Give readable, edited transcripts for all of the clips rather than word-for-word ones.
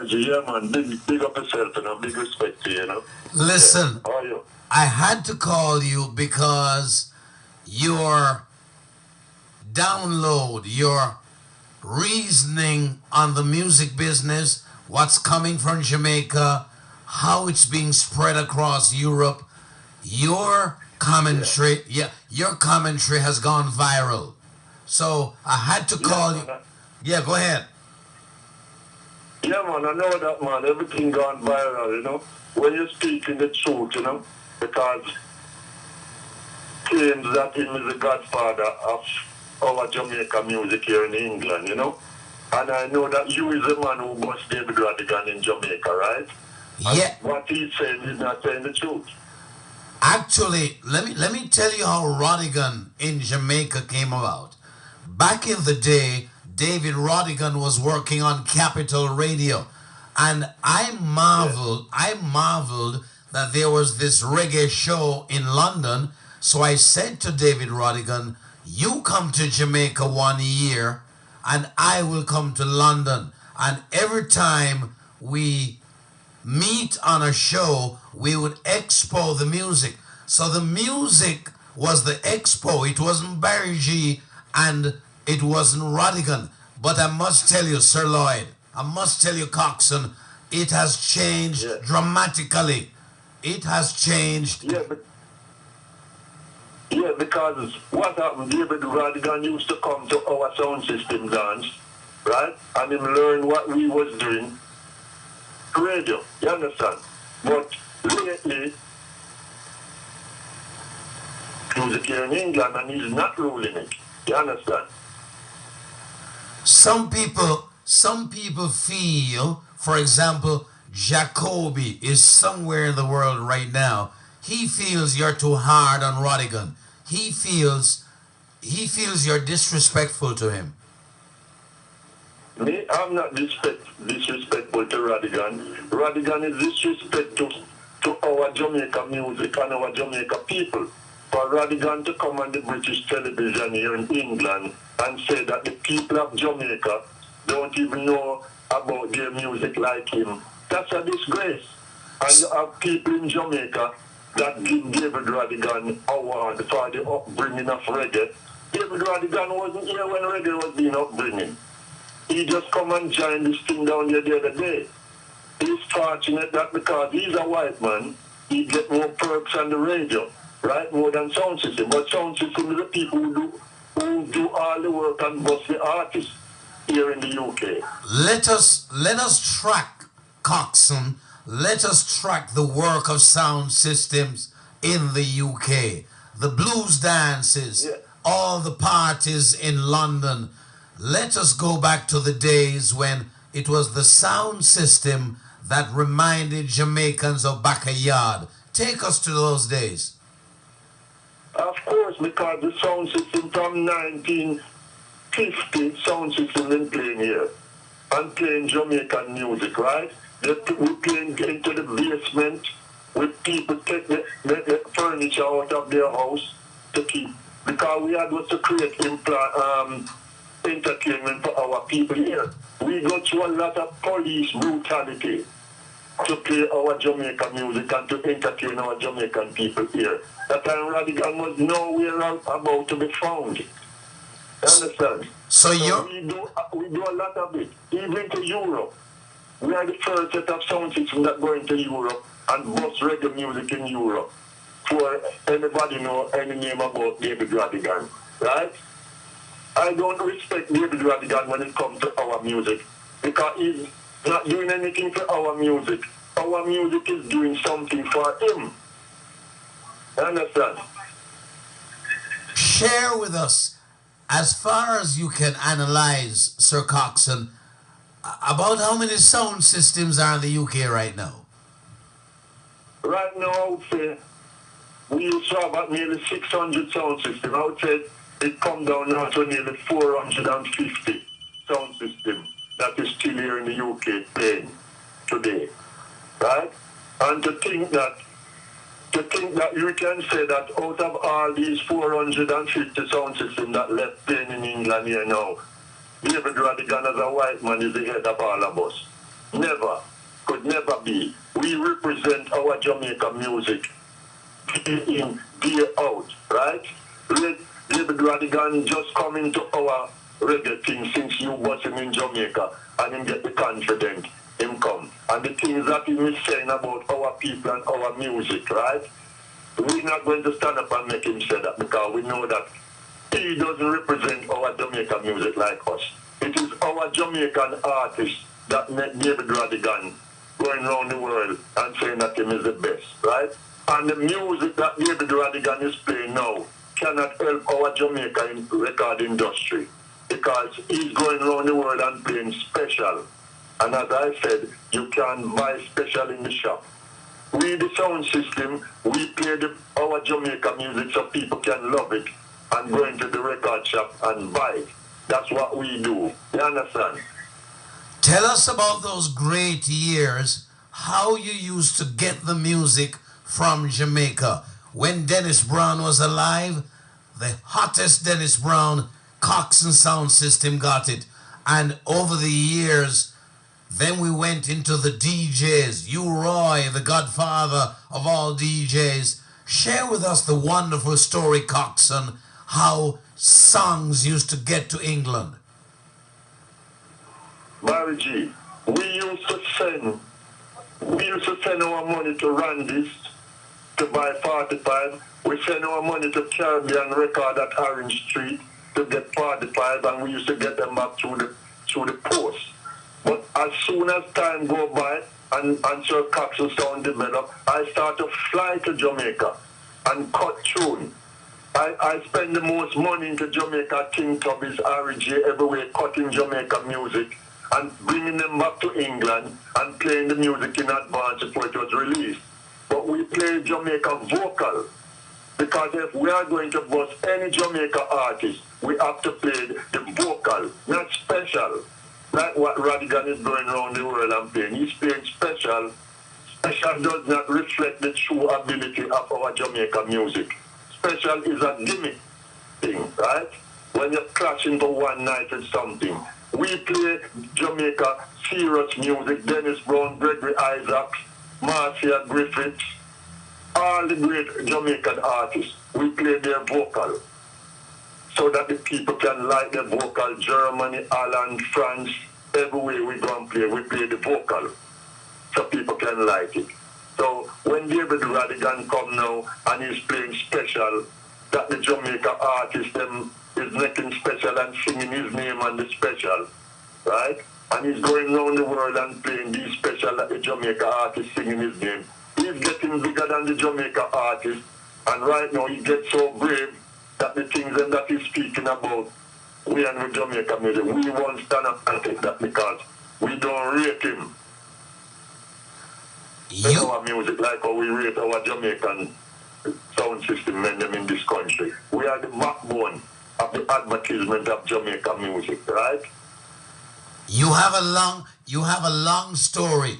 RG, yeah, man. Big up yourself, you know. Big respect to you, you know. Listen, Yeah. How are you? I had to call you because your download, your reasoning on the music business, what's coming from Jamaica, how it's being spread across Europe, your Yeah. commentary, yeah, your commentary has gone viral. So I had to Yeah, call you. man. Yeah, go ahead. Yeah, man. I know that, man. Everything gone viral, you know. When you're speaking the truth, you know, because claims that him is the godfather of our Jamaica music here in England, you know. And I know that you is the man who bust David Radigan in Jamaica, right? And Yeah, what he's saying is not saying the truth. actually, let me tell you how Rodigan in Jamaica came about. Back in the day, David Rodigan was working on Capital Radio, and Yeah. I marveled that there was this reggae show in London. So I said to David Rodigan, "You come to Jamaica one year, and I will come to London, and every time we meet on a show, we would expo the music." So the music was the expo. It wasn't Barry G and it wasn't Rodigan. But I must tell you, Sir Lloyd, I must tell you, Coxsone, it has changed Yeah. dramatically. It has changed. Yeah, but yeah, because what happened, David Radigan used to come to our sound system dance, right? And him learn what we was doing radio, you understand? But lately, music here in England and he's not ruling it, you understand? Some people feel, for example, Jacoby is somewhere in the world right now. He feels you're too hard on Rodigan. He feels he feels you're disrespectful to him. Me, I'm not disrespectful to Radigan. Radigan is disrespectful to our Jamaica music and our Jamaica people. For Radigan to come on the British television here in England and say that the people of Jamaica don't even know about their music like him, that's a disgrace. And you have people in Jamaica that give David Radigan award for the upbringing of reggae. David Radigan wasn't here when reggae was being upbringing. He just come and join this thing down there the other day. He's fortunate that because he's a white man, he get more perks on the radio, right? More than sound system. But sound system is the people who do all the work and bust the artists here in the UK. Let us track Coxsone. Let us track the work of sound systems in the UK. The blues dances, Yeah. all the parties in London. Let us go back to the days when it was the sound system that reminded Jamaicans of backyard. Take us to those days. Of course, because the sound system from 1950 sound system been playing here and playing Jamaican music, right? We playing into the basement with people take the furniture out of their house to keep, because we had to create entertainment for our people here. We go through a lot of police brutality to play our Jamaican music and to entertain our Jamaican people here. That time Radigan was nowhere about to be found. You understand? So So you're we do a lot of it. Even to Europe. We are the first set of sound systems that go into Europe and bust reggae music in Europe. For anybody know any name about David Radigan. Right? I don't respect David Radigan when it comes to our music. Because he's not doing anything for our music. Our music is doing something for him. You understand? share with us, as far as you can analyze, Sir Coxsone, about how many sound systems are in the UK right now. Right now, I would say we used to have about nearly 600 sound systems. I would say it come down now to nearly 450 sound systems that is still here in the UK playing today. Right? And to think that you can say that out of all these 450 sound systems that left playing in England here now, David Radigan as a white man is the head of all of us. Never. Could never be. We represent our Jamaica music day in, day out, right? David Radigan just coming to our reggae thing since you was in Jamaica and him get the confident, him come. And the things that he is saying about our people and our music, right? We're not going to stand up and make him say that because we know that he doesn't represent our Jamaican music like us. It is our Jamaican artists that make David Radigan going around the world and saying that him is the best, right? And the music that David Radigan is playing now cannot help our Jamaican record industry because he's going around the world and playing special. And as I said, you can buy special in the shop. We, the sound system, we play our Jamaica music so people can love it and go into the record shop and buy it. That's what we do. You understand? Tell us about those great years, how you used to get the music from Jamaica. When Dennis Brown was alive, the hottest Dennis Brown, Coxsone sound system got it. And over the years, then we went into the DJs. 𝐇𝐢-𝐓𝐞𝐜, the godfather of all DJs. Share with us the wonderful story, Coxsone, how songs used to get to England. Barry G, we used to send our money to Randy's to buy 45. We send our money to Caribbean Record at Orange Street to get 45, and we used to get them back through the post. But as soon as time go by and Sir Coxsone sound develop, I start to fly to Jamaica and cut tune. I spend the most money into Jamaica, King Tubby's, RG, everywhere, cutting Jamaica music and bringing them back to England and playing the music in advance before it was released. But we play Jamaica vocal because if we are going to bust any Jamaica artist, we have to play the vocal, not special. Like what Radigan is going around the world and playing. He's playing special. Special does not reflect the true ability of our Jamaica music. Special is a gimmick thing, right? When you're clashing for one night with something. We play Jamaica serious music, Dennis Brown, Gregory Isaac, Marcia Griffith, all the great Jamaican artists. We play their vocal so that the people can like the vocal. Germany, Holland, France, everywhere we go and play, we play the vocal so people can like it. So when David Radigan come now and he's playing special, that the Jamaica artist them is making special and singing his name on the special, right? And he's going around the world and playing these special that the Jamaica artist singing his name. He's getting bigger than the Jamaica artist, and right now he gets so brave that the things that he's speaking about, we and with Jamaica music, we won't stand up and take that because we don't rate him. Our music like how we rate our Jamaican sound system men them in this country. We are the backbone of the advertisement of Jamaica music, right? You have a long story,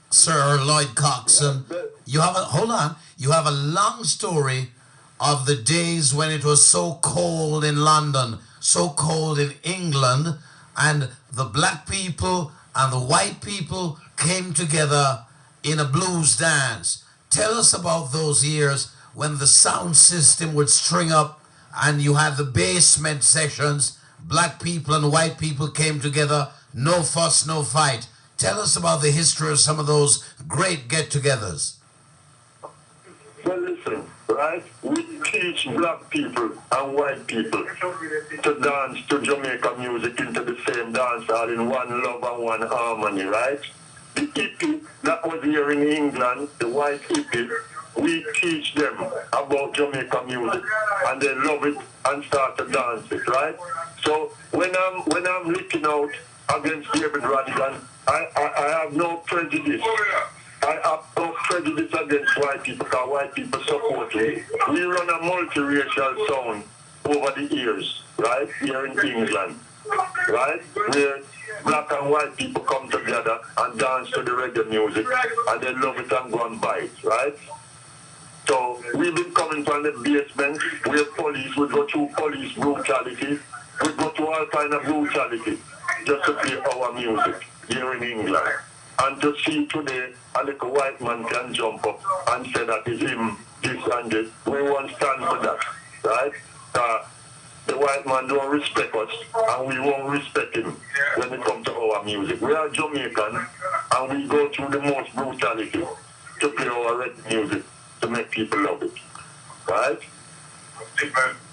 Sir Lloyd Coxsone. You have a long story of the days when it was so cold in London, so cold in England, and the black people and the white people came together in a blues dance. Tell us about those years when the sound system would string up and you had the basement sessions, black people and white people came together, no fuss, no fight. Tell us about the history of some of those great get-togethers. Well, listen, right? We teach black people and white people to dance to Jamaica music into the same dance hall in one love and one harmony, right? The hippie that was here in England, the white hippie, we teach them about Jamaica music and they love it and start to dance it, right? So when I'm looking out against David Radigan, I have no prejudice. I have no prejudice against white people because white people support me. We run a multiracial sound over the years, right? Here in England, right? Where black and white people come together and dance to the reggae music and they love it and go and buy it, right? So we've been coming from the basement where police would go through police brutality. We go through all kind of brutality just to play our music here in England. And to see today a little white man can jump up and say that is him, this and this, we won't stand for that, right? The white man don't respect us, and we won't respect him when it comes to our music. We are Jamaican, and we go through the most brutality to play our reggae music to make people love it, right?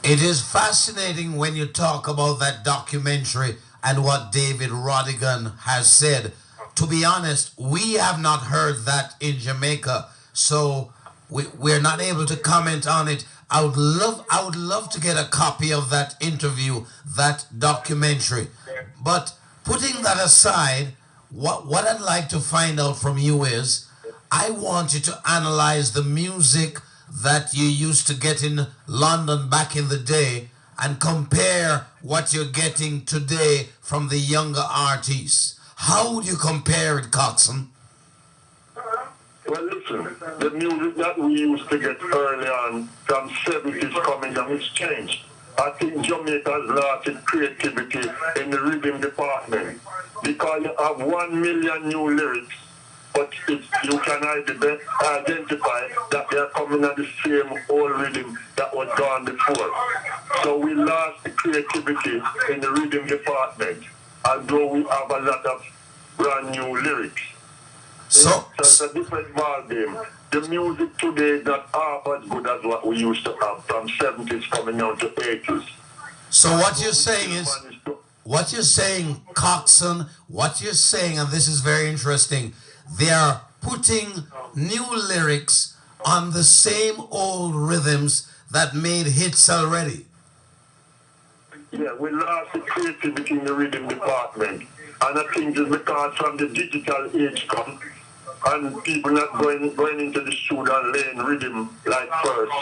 It is fascinating when you talk about that documentary and what David Rodigan has said. To be honest, we have not heard that in Jamaica, so we're not able to comment on it. I would love to get a copy of that interview, that documentary. But putting that aside, what I'd like to find out from you is, I want you to analyze the music that you used to get in London back in the day and compare what you're getting today from the younger artists. How would you compare it, Coxsone? Well, listen, the music that we used to get early on from 70s coming down, it's changed. I think Jamaica has lost its creativity in the rhythm department because you have 1 million new lyrics, but you can identify that they are coming at the same old rhythm that was gone before. So we lost the creativity in the rhythm department, although we have a lot of brand new lyrics. So it's a different ball game. The music today is not half as good as what we used to have from 70s coming down to 80s. So what you're saying is, Coxsone, what you're saying, and this is very interesting, they are putting new lyrics on the same old rhythms that made hits already. Yeah, we lost the creativity in the rhythm department. And I think it's because from the digital age come, and people not going into the studio and laying rhythm like first,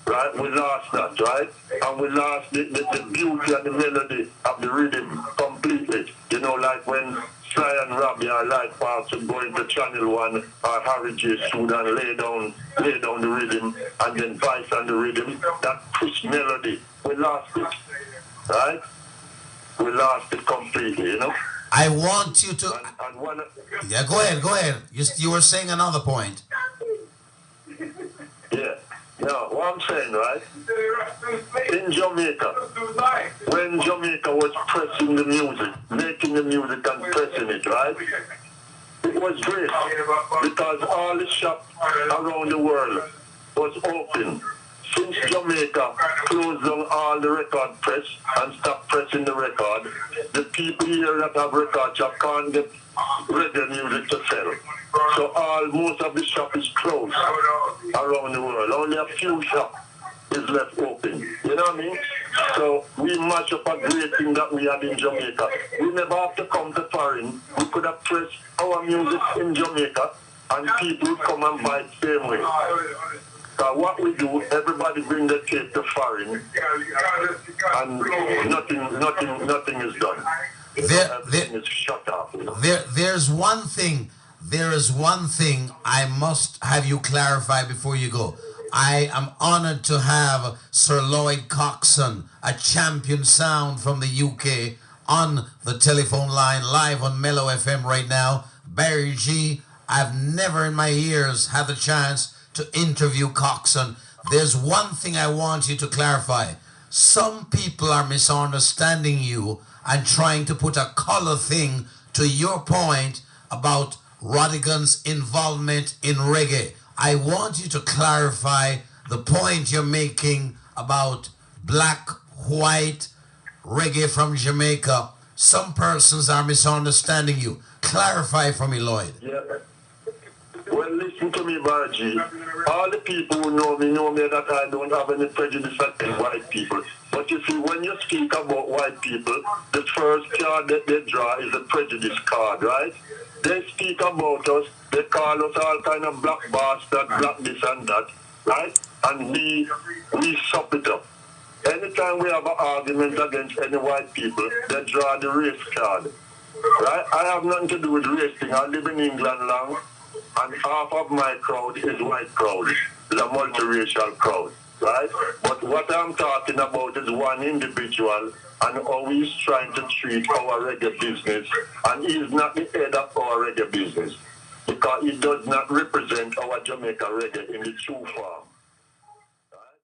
right? We lost that, right? And we lost the beauty and the melody of the rhythm completely. You know, like when Sly and Robbie or Light Parks would go into Channel 1 or Harry J studio and lay down the rhythm and then Vice on the rhythm, that crisp melody, we lost it, right? We lost it completely, you know? I want you to... Yeah, go ahead. You were saying another point. Yeah. Now, what I'm saying, right? In Jamaica, when Jamaica was pressing the music, making the music and pressing it, right? It was great because all the shops around the world was open. Since Jamaica closed down all the record press and stopped pressing the record, the people here that have record shop can't get reggae music to sell. So most of the shop is closed around the world. Only a few shops is left open. You know what I mean? So we match up a great thing that we had in Jamaica. We never have to come to foreign. We could have pressed our music in Jamaica and people would come and buy it the same way. So what we do, everybody bring the tape to foreign, and nothing is done. Everything is shut off. You know? There's one thing I must have you clarify before you go. I am honored to have Sir Lloyd Coxsone, a champion sound from the UK, on the telephone line live on Mellow FM right now. Barry G, I've never in my years had the chance to interview Coxsone. There's one thing I want you to clarify. Some people are misunderstanding you and trying to put a color thing to your point about Rodigan's involvement in reggae. I want you to clarify the point you're making about black, white, reggae from Jamaica. Some persons are misunderstanding you. Clarify for me, Lloyd. Yeah. Well, listen to me, Bargy. All the people who know me that I don't have any prejudice against white people. But you see, when you speak about white people, the first card that they draw is a prejudice card, right? They speak about us, they call us all kind of black bastard, black this and that, right? And we sup it up. Anytime we have an argument against any white people, they draw the race card, right? I have nothing to do with race thing. I live in England long, and half of my crowd is white crowd. It's a multiracial crowd, right? But what I'm talking about is one individual and how he's trying to treat our reggae business, and he's not the head of our reggae business. because it does not represent our Jamaica reggae in the true form.